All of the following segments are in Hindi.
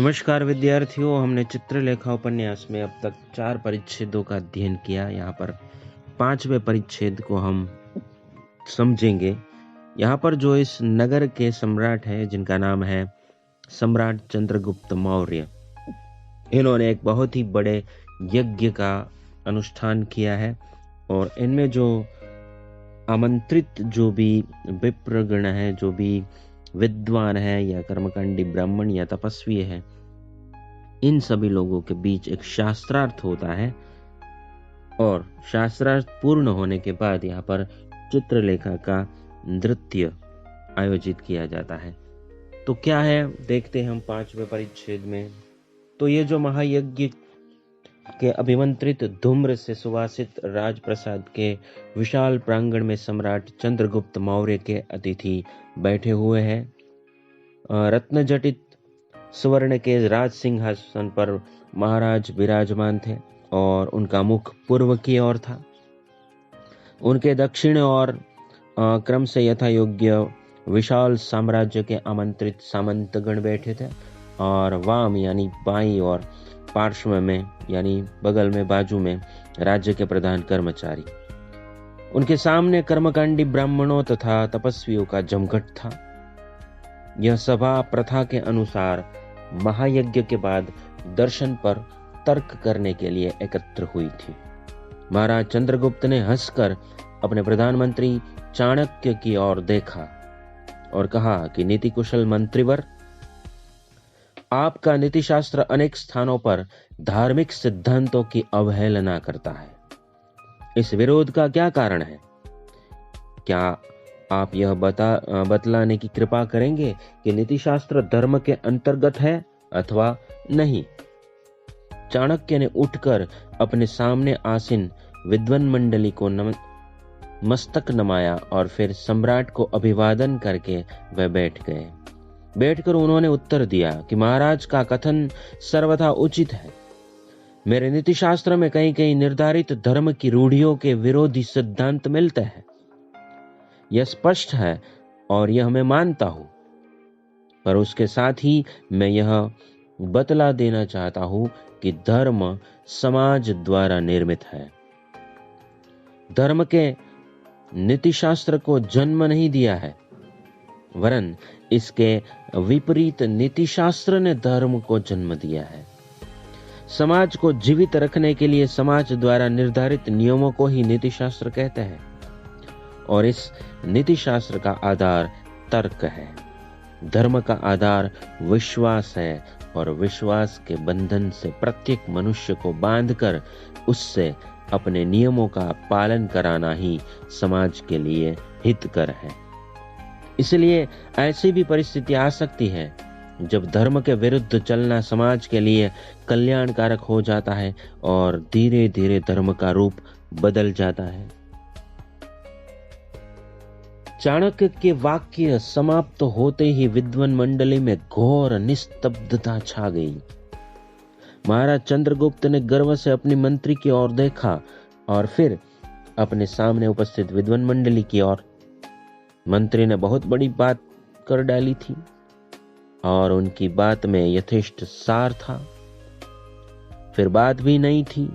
नमस्कार विद्यार्थियों, हमने चित्रलेखा उपन्यास में अब तक 4 परिच्छेदों का अध्ययन किया। यहाँ पर 5वें परिच्छेद को हम समझेंगे। यहाँ पर जो इस नगर के सम्राट हैं, जिनका नाम है सम्राट चंद्रगुप्त मौर्य, इन्होंने एक बहुत ही बड़े यज्ञ का अनुष्ठान किया है और इनमें जो आमंत्रित जो भी विप्रगण है, जो भी विद्वान है या कर्मकांडी ब्राह्मण या तपस्वी है, इन सभी लोगों के बीच एक शास्त्रार्थ होता है और शास्त्रार्थ पूर्ण होने के बाद यहाँ पर चित्रलेखा का नृत्य आयोजित किया जाता है। तो क्या है, देखते हैं हम 5वें परिच्छेद में। तो ये जो महायज्ञ के अभिमंत्रित धूम्र से सुवासित राजप्रसाद के विशाल प्रांगण में सम्राट चंद्रगुप्त मौर्य के अतिथि बैठे हुए हैं। रत्न जटित स्वर्ण के राज सिंहासन पर महाराज विराजमान थे और उनका मुख पूर्व की ओर था। उनके दक्षिण और क्रम से यथा योग्य विशाल साम्राज्य के आमंत्रित सामंतगण बैठे थे और वाम यानी बाईं और पार्श्व में यानी बगल में, बाजू में राज्य के प्रधान कर्मचारी। उनके सामने कर्मकांडी ब्राह्मणों तथा तपस्वियों का जमघट था। यह सभा प्रथा के अनुसार महायज्ञ के बाद दर्शन पर तर्क करने के लिए एकत्र हुई थी। महाराज चंद्रगुप्त ने हंसकर अपने प्रधानमंत्री चाणक्य की ओर देखा और कहा कि नीति कुशल मंत्रीवर, आपका नीतिशास्त्र अनेक स्थानों पर धार्मिक सिद्धांतों की अवहेलना करता है। इस विरोध का क्या कारण है? क्या आप यह बतलाने की कृपा करेंगे कि नीतिशास्त्र धर्म के अंतर्गत है अथवा नहीं? चाणक्य ने उठकर अपने सामने आसीन विद्वान मंडली को मस्तक नमाया और फिर सम्राट को अभिवादन करके वह बैठ गए। बैठकर उन्होंने उत्तर दिया कि महाराज का कथन सर्वथा उचित है। मेरे नीतिशास्त्र में कहीं कहीं निर्धारित धर्म की रूढ़ियों के विरोधी सिद्धांत मिलते हैं। यह स्पष्ट है और यह मैं मानता हूं, पर उसके साथ ही मैं यह बतला देना चाहता हूं कि धर्म समाज द्वारा निर्मित है। धर्म के नीतिशास्त्र को जन्म नहीं दिया है, वरन इसके विपरीत नीतिशास्त्र ने धर्म को जन्म दिया है। समाज को जीवित रखने के लिए समाज द्वारा निर्धारित नियमों को ही नीतिशास्त्र कहते हैं और इस नीतिशास्त्र का आधार तर्क है। धर्म का आधार विश्वास है और विश्वास के बंधन से प्रत्येक मनुष्य को बांधकर उससे अपने नियमों का पालन कराना ही समाज के लिए हितकर है। इसलिए ऐसी भी परिस्थिति आ सकती है जब धर्म के विरुद्ध चलना समाज के लिए कल्याणकारक हो जाता है और धीरे धीरे धर्म का रूप बदल जाता है। चाणक्य के वाक्य समाप्त होते ही विद्वान मंडली में घोर निस्तब्धता छा गई। महाराज चंद्रगुप्त ने गर्व से अपनी मंत्री की ओर देखा और फिर अपने सामने उपस्थित विद्वान मंडली की ओर। मंत्री ने बहुत बड़ी बात कर डाली थी और उनकी बात में यथेष्ट सार था। फिर बात भी नहीं थी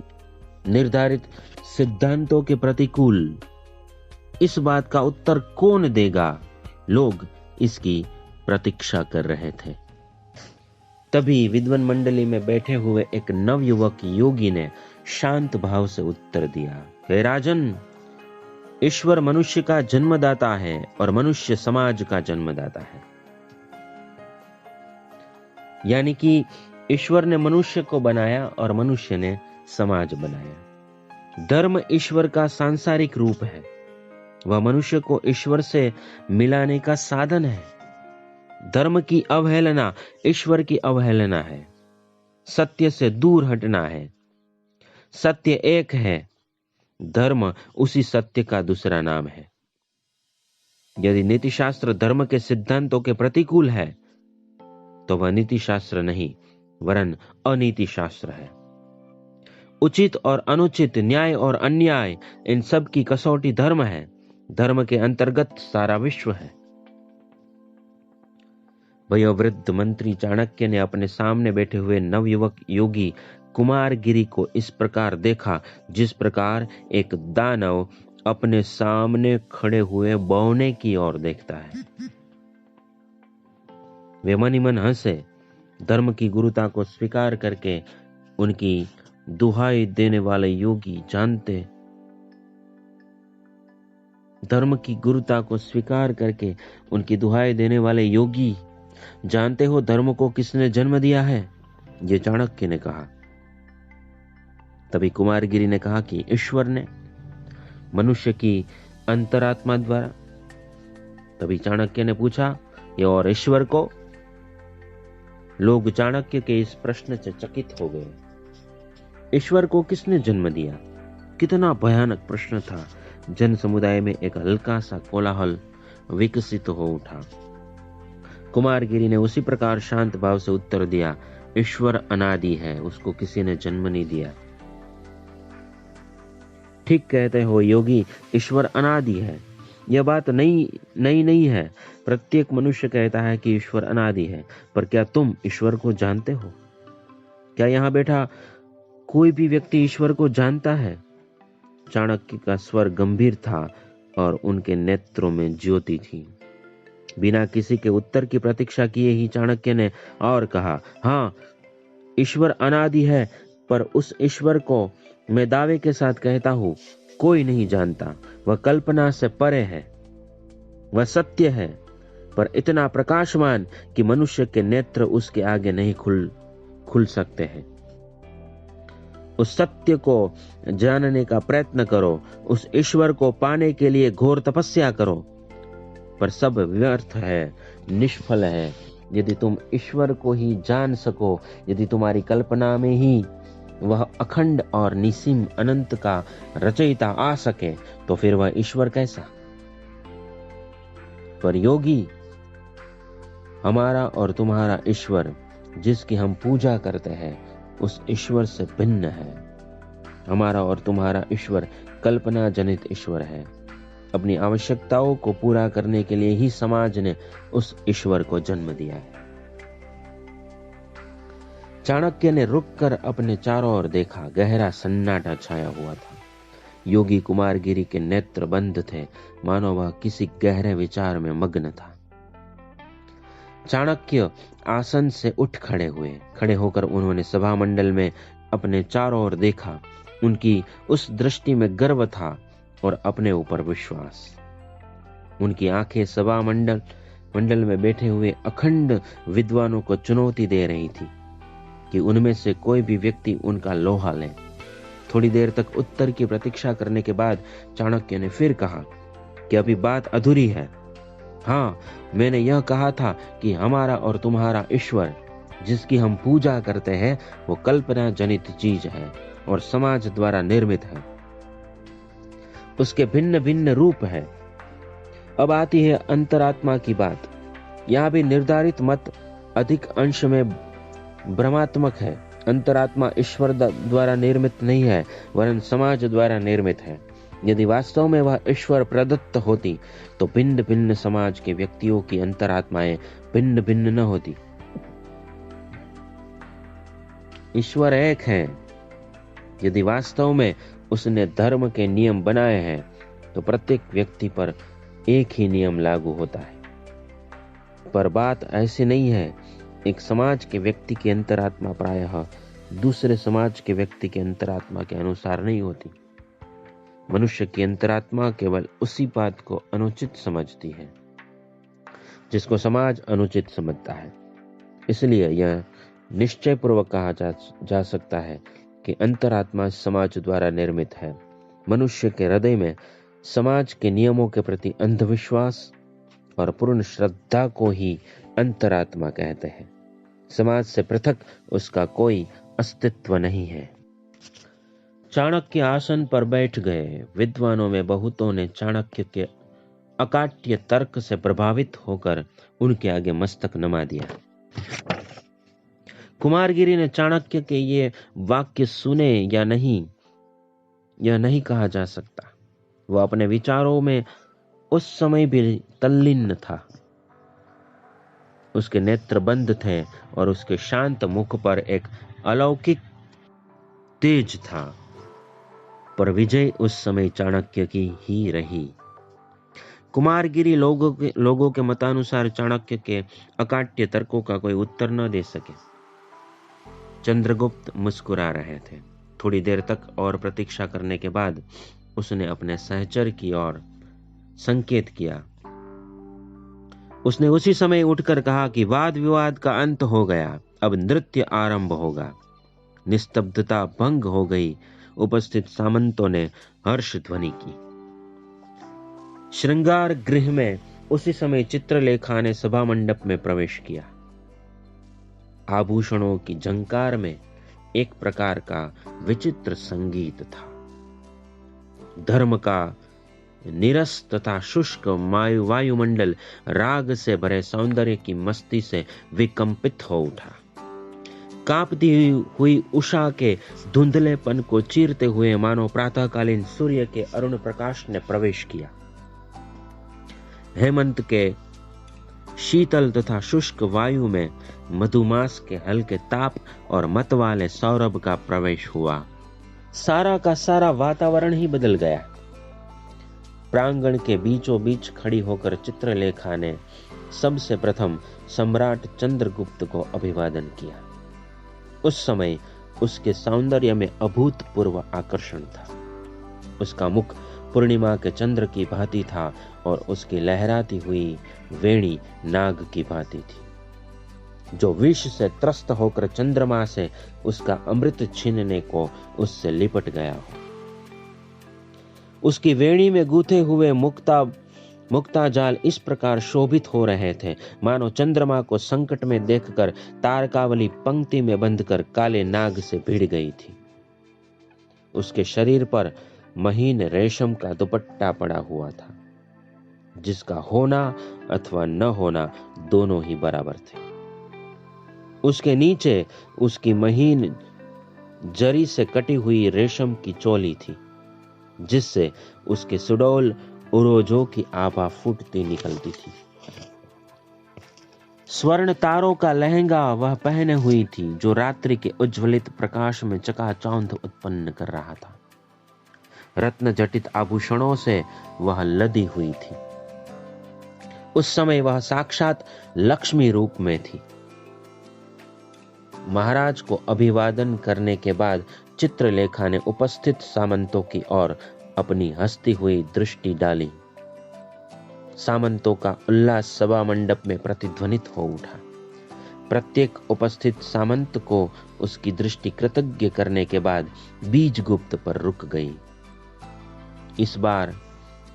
निर्धारित सिद्धांतों के प्रतिकूल। इस बात का उत्तर कौन देगा? लोग इसकी प्रतीक्षा कर रहे थे। तभी विद्वान मंडली में बैठे हुए एक नवयुवक योगी ने शांत भाव से उत्तर दिया, हे राजन, ईश्वर मनुष्य का जन्मदाता है और मनुष्य समाज का जन्मदाता है। यानी कि ईश्वर ने मनुष्य को बनाया और मनुष्य ने समाज बनाया। धर्म ईश्वर का सांसारिक रूप है, वह मनुष्य को ईश्वर से मिलाने का साधन है। धर्म की अवहेलना ईश्वर की अवहेलना है, सत्य से दूर हटना है। सत्य एक है, धर्म उसी सत्य का दूसरा नाम है। यदि नीतिशास्त्र धर्म के सिद्धांतों के प्रतिकूल है तो वह नीतिशास्त्र नहीं वरन अनीति शास्त्र है। उचित और अनुचित, न्याय और अन्याय, इन सब की कसौटी धर्म है। धर्म के अंतर्गत सारा विश्व है। वयोवृद्ध मंत्री चाणक्य ने अपने सामने बैठे हुए नवयुवक योगी कुमारगिरी को इस प्रकार देखा जिस प्रकार एक दानव अपने सामने खड़े हुए बौने की ओर देखता है। वे मन ही मन हंसे। धर्म की गुरुता को स्वीकार करके उनकी दुहाई देने वाले योगी जानते धर्म की गुरुता को स्वीकार करके उनकी दुहाई देने वाले योगी जानते हो धर्म को किसने जन्म दिया है? ये चाणक्य ने कहा। तभी कुमारगिरी ने कहा कि ईश्वर ने, मनुष्य की अंतरात्मा द्वारा। तभी चाणक्य ने पूछा, ये और ईश्वर को? लोग चाणक्य के इस प्रश्न से चकित हो गए। ईश्वर को किसने जन्म दिया? कितना भयानक प्रश्न था। जन समुदाय में एक हल्का सा कोलाहल विकसित हो उठा। कुमारगिरी ने उसी प्रकार शांत भाव से उत्तर दिया, ईश्वर अनादि है, उसको किसी ने जन्म नहीं दिया। ठीक कहते हो योगी, ईश्वर अनादि है। यह बात नई नहीं है। प्रत्येक मनुष्य कहता है कि ईश्वर अनादि है, पर क्या तुम ईश्वर को जानते हो? क्या यहाँ बैठा कोई भी व्यक्ति ईश्वर को जानता है? चाणक्य का स्वर गंभीर था और उनके नेत्रों में ज्योति थी। बिना किसी के उत्तर की प्रतीक्षा किए ही चाणक्य ने और कहा, हाँ, ईश्वर अनादि है, पर उस ईश्वर को मैं दावे के साथ कहता हूं कोई नहीं जानता। वह कल्पना से परे है, वह सत्य है, पर इतना प्रकाशमान कि मनुष्य के नेत्र उसके आगे नहीं खुल सकते हैं। उस सत्य को जानने का प्रयत्न करो, उस ईश्वर को पाने के लिए घोर तपस्या करो, पर सब व्यर्थ है, निष्फल है। यदि तुम ईश्वर को ही जान सको, यदि तुम्हारी कल्पना में ही वह अखंड और निसीम अनंत का रचयिता आ सके, तो फिर वह ईश्वर कैसा? पर योगी, हमारा और तुम्हारा ईश्वर जिसकी हम पूजा करते हैं उस ईश्वर से भिन्न है। हमारा और तुम्हारा ईश्वर कल्पना जनित ईश्वर है। अपनी आवश्यकताओं को पूरा करने के लिए ही समाज ने उस ईश्वर को जन्म दिया है। चाणक्य ने रुककर अपने चारों ओर देखा। गहरा सन्नाटा छाया हुआ था। योगी कुमारगिरी के नेत्र बंद थे, मानो वह किसी गहरे विचार में मग्न था। चाणक्य आसन से उठ खड़े हुए। खड़े होकर उन्होंने सभा मंडल में अपने चारों ओर देखा। उनकी उस दृष्टि में गर्व था और अपने ऊपर विश्वास। उनकी आंखें सभा मंडल में बैठे हुए अखंड विद्वानों को चुनौती दे रही थी कि उनमें से कोई भी व्यक्ति उनका लोहा ले। थोड़ी देर तक उत्तर की प्रतीक्षा करने के बाद चाणक्य ने फिर कहा कि अभी बात अधूरी है। हाँ, मैंने यह कहा था कि हमारा और तुम्हारा ईश्वर जिसकी हम पूजा करते हैं वो कल्पना जनित चीज है और समाज द्वारा निर्मित है। उसके भिन्न भिन्न रूप है। अब आती है अंतरात्मा की बात। यहाँ भी निर्धारित मत अधिक अंश में भ्रमात्मक है। अंतरात्मा ईश्वर द्वारा निर्मित नहीं है, वरन समाज द्वारा निर्मित है। यदि वास्तव में वह ईश्वर प्रदत्त होती तो भिन्न भिन्न समाज के व्यक्तियों की अंतरात्माएं भिन्न भिन्न न होती। ईश्वर एक है। यदि वास्तव में उसने धर्म के नियम बनाए हैं तो प्रत्येक व्यक्ति पर एक ही नियम लागू होता है। पर बात ऐसी नहीं है। एक समाज के व्यक्ति की अंतरात्मा प्रायः दूसरे समाज के व्यक्ति के अंतरात्मा के अनुसार नहीं होती। मनुष्य की अंतरात्मा केवल उसी बात को अनुचित समझती है जिसको समाज अनुचित समझता है। इसलिए यह निश्चय पूर्वक कहा जा सकता है कि अंतरात्मा समाज द्वारा निर्मित है। मनुष्य के हृदय में समाज के नियमों के प्रति अंधविश्वास और पूर्ण श्रद्धा को ही अंतरात्मा कहते हैं। समाज से पृथक उसका कोई अस्तित्व नहीं है। चाणक्य आसन पर बैठ गए। विद्वानों में बहुतों ने चाणक्य के अकाट्य तर्क से प्रभावित होकर उनके आगे मस्तक नमा दिया। कुमारगिरी ने चाणक्य के ये वाक्य सुने या नहीं, यह नहीं कहा जा सकता। वह अपने विचारों में उस समय भी तल्लीन था। उसके नेत्र बंद थे और उसके शांत मुख पर एक अलौकिक तेज था, पर विजय उस समय चाणक्य की ही रही। कुमारगिरी लोगों के मतानुसार चाणक्य के अकाट्य तर्कों का कोई उत्तर न दे सके। चंद्रगुप्त मुस्कुरा रहे थे। थोड़ी देर तक और प्रतीक्षा करने के बाद उसने अपने सहचर की ओर संकेत किया। उसने उसी समय उठकर कहा कि वाद विवाद का अंत हो गया, अब नृत्य आरंभ होगा। निस्तब्धता भंग हो गई। उपस्थित सामंतों ने हर्ष ध्वनि की। श्रृंगार गृह में उसी समय चित्रलेखा ने सभा मंडप में प्रवेश किया। आभूषणों की झंकार में एक प्रकार का विचित्र संगीत था। धर्म का नीरस तथा शुष्क वायुमंडल राग से भरे सौंदर्य की मस्ती से विकंपित हो उठा। कांपती हुई उषा के धुंधलेपन को चीरते हुए मानो प्रातःकालीन सूर्य के अरुण प्रकाश ने प्रवेश किया। हेमंत के शीतल तथा शुष्क वायु में मधुमास के हल्के ताप और मत वाले सौरभ का प्रवेश हुआ। सारा का सारा वातावरण ही बदल गया। प्रांगण के बीचों बीच खड़ी होकर चित्रलेखा ने सबसे प्रथम सम्राट चंद्रगुप्त को अभिवादन किया। उस समय उसके सौंदर्य में अभूतपूर्व आकर्षण था। उसका मुख पूर्णिमा के चंद्र की भांति था और उसकी लहराती हुई वेणी नाग की भांति थी, जो विष से त्रस्त होकर चंद्रमा से उसका अमृत छीनने को उससे लिपट गया हो। उसकी वेणी में गूंथे हुए मुक्ता जाल इस प्रकार शोभित हो रहे थे मानो चंद्रमा को संकट में देखकर तारकावली पंक्ति में बंधकर काले नाग से भिड़ गई थी। उसके शरीर पर महीन रेशम का दुपट्टा पड़ा हुआ था, जिसका होना अथवा न होना दोनों ही बराबर थे। उसके नीचे उसकी महीन जरी से कटी हुई रेशम की चोली थी, जिससे उसके सुडौल उरोजों की आभा फूटती निकलती थी। स्वर्ण तारों का लहंगा वह पहने हुई थी, जो रात्रि के उज्ज्वलित प्रकाश में चकाचौंध उत्पन्न कर रहा था। रत्न जटित आभूषणों से वह लदी हुई थी। उस समय वह साक्षात लक्ष्मी रूप में थी। महाराज को अभिवादन करने के बाद चित्रलेखा ने उपस्थित सामंतों की ओर अपनी हंसती हुई दृष्टि डाली। सामंतों का उल्लास सभा मंडप में प्रतिध्वनित हो उठा। प्रत्येक उपस्थित सामंत को उसकी दृष्टि कृतज्ञ करने के बाद बीजगुप्त पर रुक गई। इस बार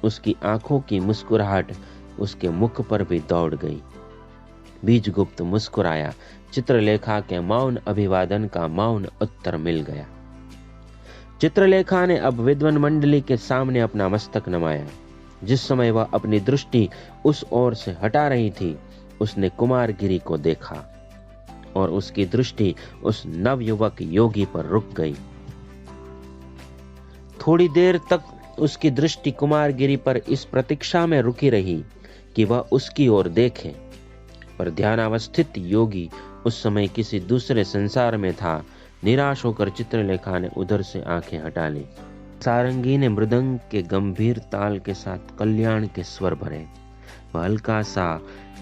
उसकी आंखों की मुस्कुराहट उसके मुख पर भी दौड़ गई। बीजगुप्त मुस्कुराया। चित्रलेखा के मौन अभिवादन का मौन उत्तर मिल गया। चित्रलेखा ने अब विद्वान मंडली के सामने अपना मस्तक नमाया। जिस समय वह अपनी दृष्टि उस ओर से हटा रही थी, उसने कुमारगिरी को देखा और उसकी दृष्टि उस नवयुवक योगी पर रुक गई। थोड़ी देर तक उसकी दृष्टि कुमारगिरी पर इस प्रतीक्षा में रुकी रही कि वह उसकी ओर देखे, पर ध्यानावस्थित योगी उस समय किसी दूसरे संसार में था। निराश होकर चित्रलेखा ने उधर से आंखें हटा ली। सारंगी ने मृदंग के गंभीर ताल के साथ कल्याण के स्वर भरे। वह हल्का सा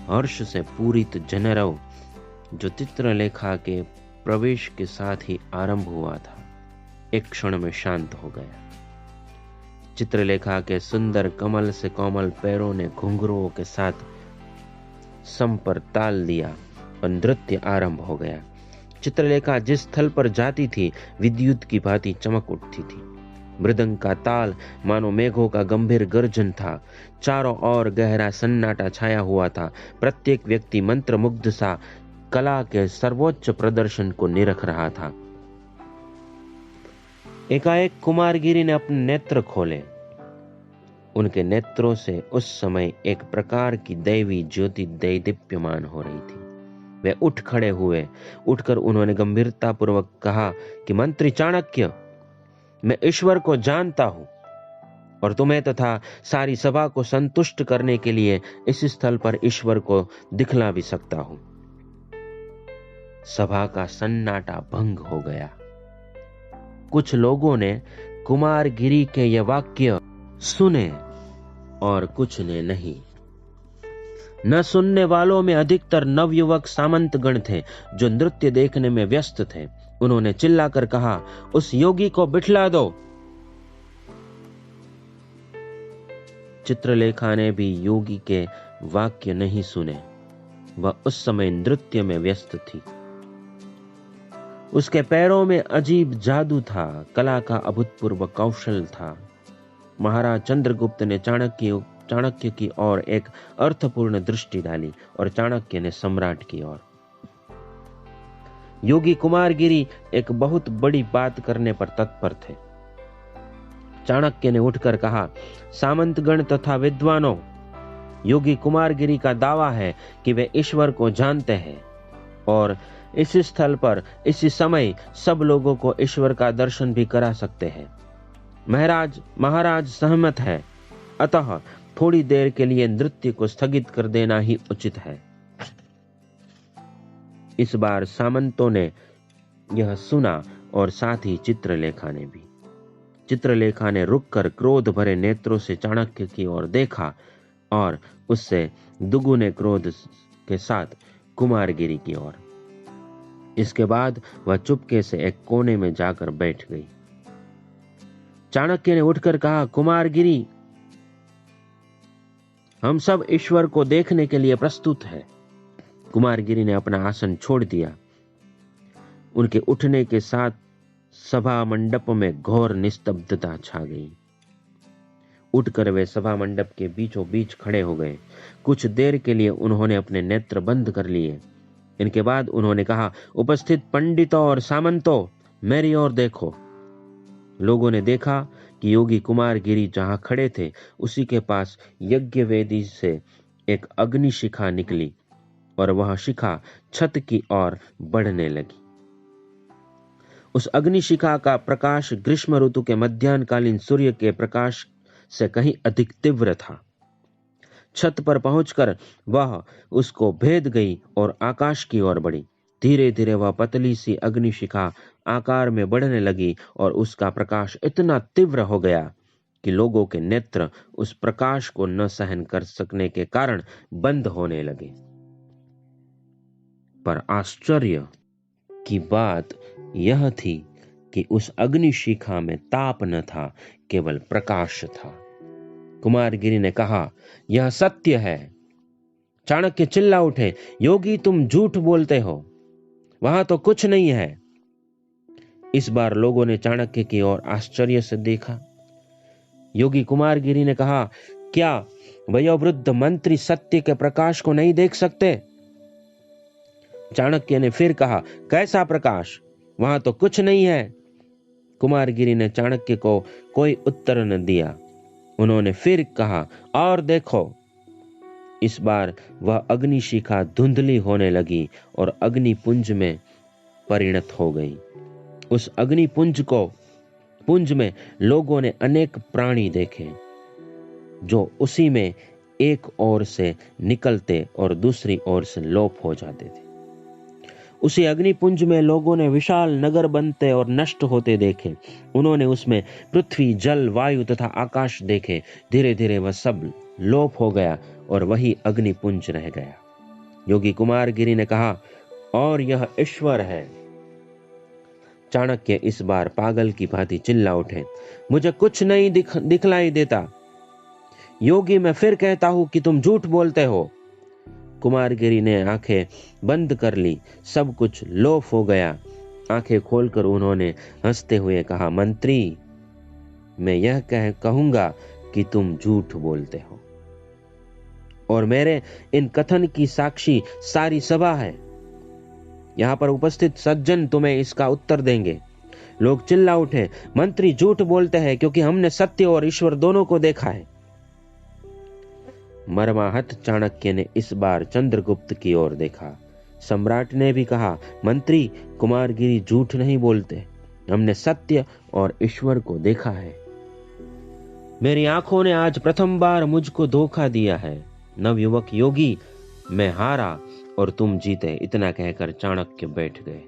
हर्ष से पूरित जनरव, जो चित्रलेखा के प्रवेश के साथ ही आरंभ हुआ था, एक क्षण में शांत हो गया। चित्रलेखा के सुंदर कमल से कोमल पैरों ने घुंघरुओं के साथ सम पर ताल दिया और नृत्य आरंभ हो गया। चित्रलेखा जिस स्थल पर जाती थी, विद्युत की भांति चमक उठती थी। मृदंग का ताल मानो मेघों का गंभीर गर्जन था। चारों ओर गहरा सन्नाटा छाया हुआ था। प्रत्येक व्यक्ति मंत्रमुग्ध सा कला के सर्वोच्च प्रदर्शन को निरख रहा था। एकाएक कुमारगिरी ने अपने नेत्र खोले। उनके नेत्रों से उस समय एक प्रकार की दैवी ज्योति दैदीप्यमान हो रही थी। वे उठ खड़े हुए। उठकर उन्होंने गंभीरता पूर्वक कहा कि मंत्री चाणक्य, मैं ईश्वर को जानता हूं। और तुम्हें तथा सारी सभा को संतुष्ट करने के लिए इस स्थल पर ईश्वर को दिखला भी सकता हूं। सभा का सन्नाटा भंग हो गया। कुछ लोगों ने कुमारगिरी के ये वाक्य सुने और कुछ ने नहीं। न सुनने वालों में अधिकतर नवयुवक सामंत गण थे जो नृत्य देखने में व्यस्त थे। उन्होंने चिल्लाकर कहा, उस योगी को बिठला दो। चित्रलेखा ने भी योगी के वाक्य नहीं सुने। वह उस समय नृत्य में व्यस्त थी। उसके पैरों में अजीब जादू था, कला का अभूतपूर्व कौशल था। महाराज चंद्रगुप्त ने चाणक्य की ओर एक अर्थपूर्ण दृष्टि डाली और चाणक्य ने सम्राट की ओर। योगी कुमारगिरी एक बहुत बड़ी बात करने पर तत्पर थे। चाणक्य ने उठकर कहा, सामंतगण तथा विद्वानों, योगी कुमारगिरी का दावा है कि वे ईश्वर को जानते हैं और इस स्थल पर इसी समय सब लोगों को ईश्वर का दर्शन भी करा सकते हैं। महाराज सहमत है, अतः थोड़ी देर के लिए नृत्य को स्थगित कर देना ही उचित है। इस बार सामंतों ने यह सुना और साथ ही चित्रलेखा ने भी। चित्रलेखा ने रुककर क्रोध भरे नेत्रों से चाणक्य की ओर देखा और उससे दुगुने क्रोध के साथ कुमारगिरी की ओर। इसके बाद वह चुपके से एक कोने में जाकर बैठ गई। चाणक्य ने उठकर कहा, कुमारगिरी, हम सब ईश्वर को देखने के लिए प्रस्तुत हैं। कुमारगिरी ने अपना आसन छोड़ दिया। उनके उठने के साथ सभा मंडप में घोर निस्तब्धता छा गई। उठकर वे सभा मंडप के बीचों बीच खड़े हो गए। कुछ देर के लिए उन्होंने अपने नेत्र बंद कर लिए। इनके बाद उन्होंने कहा, उपस्थित पंडितों और सामंतों, मेरी ओर देखो। लोगों ने देखा कि योगी कुमारगिरी जहां खड़े थे उसी के पास यज्ञ वेदी से एक अग्निशिखा निकली और वह शिखा छत की ओर बढ़ने लगी। उस अग्निशिखा का प्रकाश ग्रीष्म ऋतु के मध्याह्नकालीन सूर्य के प्रकाश से कहीं अधिक तीव्र था। छत पर पहुंचकर वह उसको भेद गई और आकाश की ओर बढ़ी। धीरे धीरे वह पतली सी अग्निशिखा आकार में बढ़ने लगी और उसका प्रकाश इतना तीव्र हो गया कि लोगों के नेत्र उस प्रकाश को न सहन कर सकने के कारण बंद होने लगे। पर आश्चर्य की बात यह थी कि उस अग्निशिखा में ताप न था, केवल प्रकाश था। कुमारगिरी ने कहा, यह सत्य है। चाणक्य चिल्ला उठे, योगी तुम झूठ बोलते हो, वहां तो कुछ नहीं है। इस बार लोगों ने चाणक्य की ओर आश्चर्य से देखा। योगी कुमारगिरी ने कहा, क्या वयोवृद्ध मंत्री सत्य के प्रकाश को नहीं देख सकते? चाणक्य ने फिर कहा, कैसा प्रकाश? वहां तो कुछ नहीं है। कुमारगिरी ने चाणक्य को कोई उत्तर न दिया। उन्होंने फिर कहा, और देखो। इस बार वह अग्निशिखा धुंधली होने लगी और अग्निपुंज में परिणत हो गई। उस पुंज में लोगों ने अनेक प्राणी देखे जो उसी में एक ओर से निकलते और दूसरी ओर से लोप हो जाते थे। उसी अग्निपुंज में लोगों ने विशाल नगर बनते और नष्ट होते देखे। उन्होंने उसमें पृथ्वी, जल, वायु तथा आकाश देखे। धीरे धीरे वह सब लोप हो गया और वही अग्निपुंज रह गया। योगी कुमारगिरी ने कहा, और यह ईश्वर है। चाणक्य इस बार पागल की भांति चिल्ला उठे, मुझे कुछ नहीं दिखलाई देता। योगी, मैं फिर कहता हूं कि तुम झूठ बोलते हो। कुमारगिरी ने आंखें बंद कर ली। सब कुछ लोप हो गया। आंखें खोलकर उन्होंने हंसते हुए कहा, मंत्री, मैं यह कहूंगा कि तुम झूठ बोलते हो और मेरे इन कथन की साक्षी सारी सभा है। यहां पर उपस्थित सज्जन तुम्हें इसका उत्तर देंगे। लोग चिल्ला उठे, मंत्री झूठ बोलते हैं क्योंकि हमने सत्य और ईश्वर दोनों को देखा है। मर्माहत चाणक्य ने इस बार चंद्रगुप्त की ओर देखा। सम्राट ने भी कहा, मंत्री, कुमारगिरी झूठ नहीं बोलते, हमने सत्य और ईश्वर को देखा है। मेरी आंखों ने आज प्रथम बार मुझको धोखा दिया है। नवयुवक योगी, मैं हारा और तुम जीते, इतना कहकर चाणक्य बैठ गए।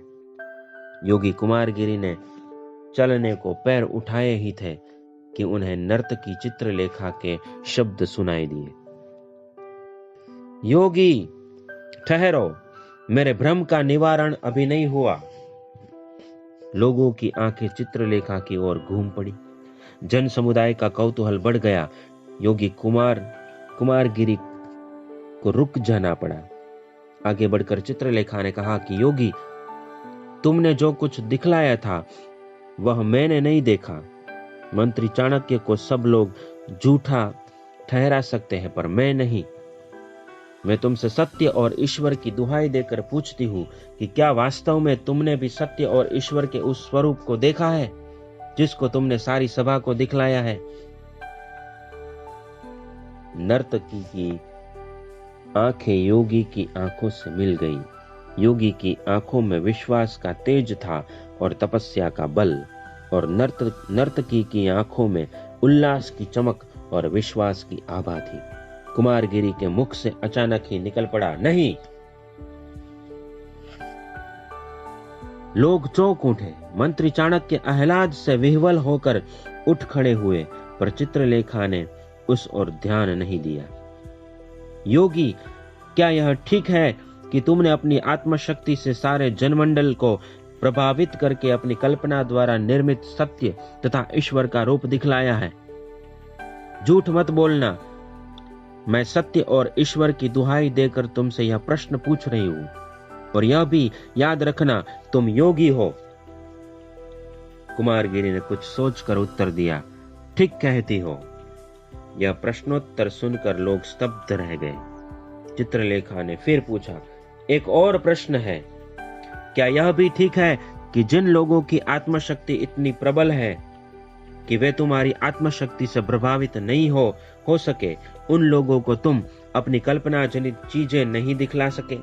योगी कुमारगिरी ने चलने को पैर उठाए ही थे कि उन्हें नर्तकी चित्रलेखा के शब्द सुनाई दिए। योगी ठहरो, मेरे भ्रम का निवारण अभी नहीं हुआ। लोगों की आंखें चित्रलेखा की ओर घूम पड़ी। जन समुदाय का कौतूहल बढ़ गया। योगी कुमारगिरी को रुक जाना पड़ा। आगे बढ़कर चित्रलेखा ने कहा कि योगी, तुमने जो कुछ दिखलाया था वह मैंने नहीं देखा। मंत्री चाणक्य को सब लोग झूठा ठहरा सकते हैं, पर मैं नहीं। मैं तुमसे सत्य और ईश्वर की दुहाई देकर पूछती हूँ कि क्या वास्तव में तुमने भी सत्य और ईश्वर के उस स्वरूप को देखा है जिसको तुमने सारी सभा को दिखलाया है? नर्तकी की आंखें योगी की आंखों से मिल गई। योगी की आंखों में विश्वास का तेज था और तपस्या का बल, और नर्तकी की आंखों में उल्लास की चमक और विश्वास की आभा थी। कुमारगिरी के मुख से अचानक ही निकल पड़ा, नहीं। लोग चौंक उठे। मंत्री चाणक्य आह्लाद से विह्वल होकर उठ खड़े हुए, पर चित्रलेखा ने उस ओर ध्यान नहीं दिया। योगी, क्या यह ठीक है कि तुमने अपनी आत्मशक्ति से सारे जनमंडल को प्रभावित करके अपनी कल्पना द्वारा निर्मित सत्य तथा ईश्वर का रूप दिखलाया है? झूठ मत बोलना। मैं सत्य और ईश्वर की दुहाई देकर तुमसे यह प्रश्न पूछ रही हूं, और यह भी याद रखना, तुम योगी हो। कुमारगिरी ने कुछ सोचकर उत्तर दिया, ठीक कहती हो। यह प्रश्नोत्तर सुनकर लोग स्तब्ध रह गए। चित्रलेखा ने फिर पूछा, एक और प्रश्न है। क्या यह भी ठीक है कि जिन लोगों की आत्मशक्ति इतनी प्रबल है कि वे तुम्हारी आत्मशक्ति से प्रभावित नहीं हो सके, उन लोगों को तुम अपनी कल्पना जनित चीजें नहीं दिखला सके?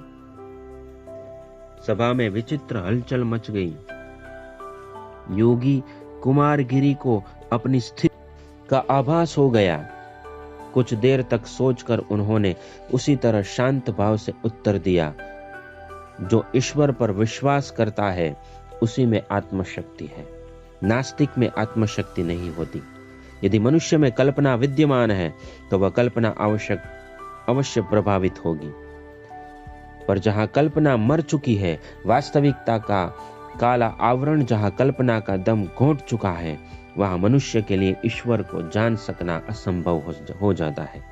सभा में विचित्र हलचल मच गई। योगी कुमारगिरी को अपनी स्थिति का आभास हो गया। कुछ देर तक सोचकर उन्होंने उसी तरह शांत भाव से उत्तर दिया, जो ईश्वर पर विश्वास करता है उसी में आत्मशक्ति है। नास्तिक में आत्मशक्ति नहीं होती। यदि मनुष्य में कल्पना विद्यमान है तो वह कल्पना अवश्य प्रभावित होगी, पर जहां कल्पना मर चुकी है, वास्तविकता का काला आवरण जहां कल्पना का दम घोंट चुका है, वहां मनुष्य के लिए ईश्वर को जान सकना असंभव हो जाता है।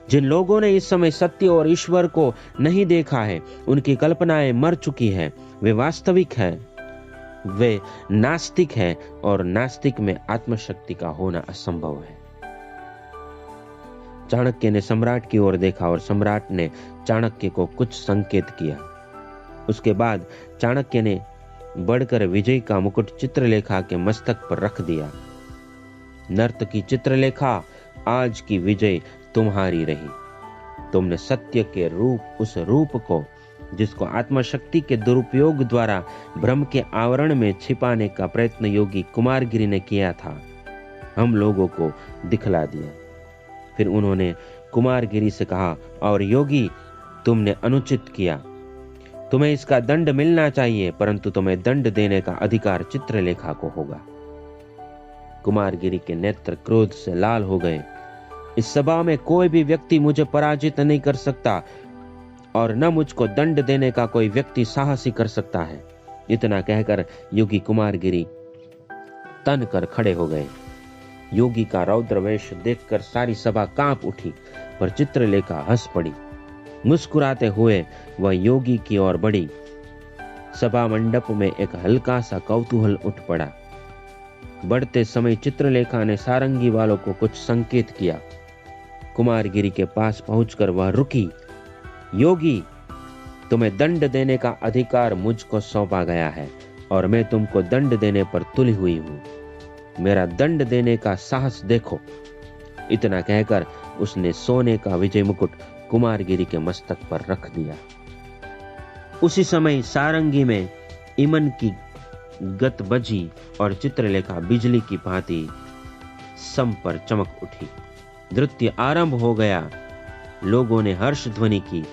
जिन लोगों ने इस समय सत्य और ईश्वर को नहीं देखा है, उनकी कल्पनाएं मर चुकी है। वे वास्तविक है, वे नास्तिक है, और नास्तिक में आत्मशक्ति का होना असंभव है। चाणक्य ने सम्राट की ओर देखा और सम्राट ने चाणक्य को कुछ संकेत किया। उसके बाद चाणक्य ने बढ़कर विजय का मुकुट चित्रलेखा के मस्तक पर रख दिया। नर्तकी चित्रलेखा, आज की विजय तुम्हारी रही। तुमने सत्य के रूप, उस रूप को जिसको आत्मशक्ति के दुरुपयोग द्वारा भ्रम के आवरण में छिपाने का प्रयत्न योगी कुमारगिरी ने किया था, हम लोगों को दिखला दिया। फिर उन्होंने कुमारगिरी से कहा, और योगी, तुमने अनुचित किया। तुम्हें इसका दंड मिलना चाहिए, परंतु तुम्हें दंड देने का अधिकार चित्रलेखा को होगा। कुमारगिरी के नेत्र क्रोध से लाल हो गए। इस सभा में कोई भी व्यक्ति मुझे पराजित नहीं कर सकता, और न मुझको दंड देने का कोई व्यक्ति साहस ही कर सकता है। इतना कहकर योगी कुमारगिरी तन कर खड़े हो गए। योगी का रौद्र वेश देखकर सारी सभा कांप उठी, पर चित्रलेखा हंस पड़ी। मुस्कुराते हुए वह योगी की ओर बढ़ी। सभा मंडप में एक हल्का सा कौतूहल उठ पड़ा। बढ़ते समय चित्रलेखा ने सारंगी वालों को कुछ संकेत किया। कुमारगिरी के पास पहुंचकर वह रुकी। योगी, तुम्हें दंड देने का अधिकार मुझको सौंपा गया है, और मैं तुमको दंड देने पर तुली हुई हूं। मेरा दंड देने का साहस देखो। इतना कहकर उसने सोने का विजय मुकुट कुमारगिरी के मस्तक पर रख दिया। उसी समय सारंगी में इमन की गत बजी और चित्रलेखा बिजली की भांति सम पर चमक उठी। नृत्य आरंभ हो गया। लोगों ने हर्ष ध्वनि की।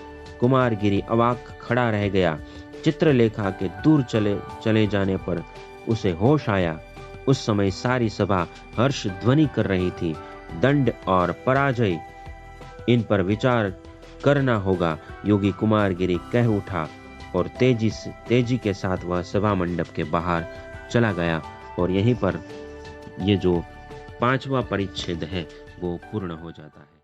कुमारगिरी अवाक खड़ा रह गया। चित्रलेखा के दूर चले जाने पर उसे होश आया। उस समय सारी सभा हर्ष ध्वनि कर रही थी। दंड और पराजय, इन पर विचार करना होगा, योगी कुमारगिरी कह उठा और तेजी के साथ वह सभा मंडप के बाहर चला गया। और यहीं पर ये जो 5वां परिच्छेद है वो पूर्ण हो जाता है।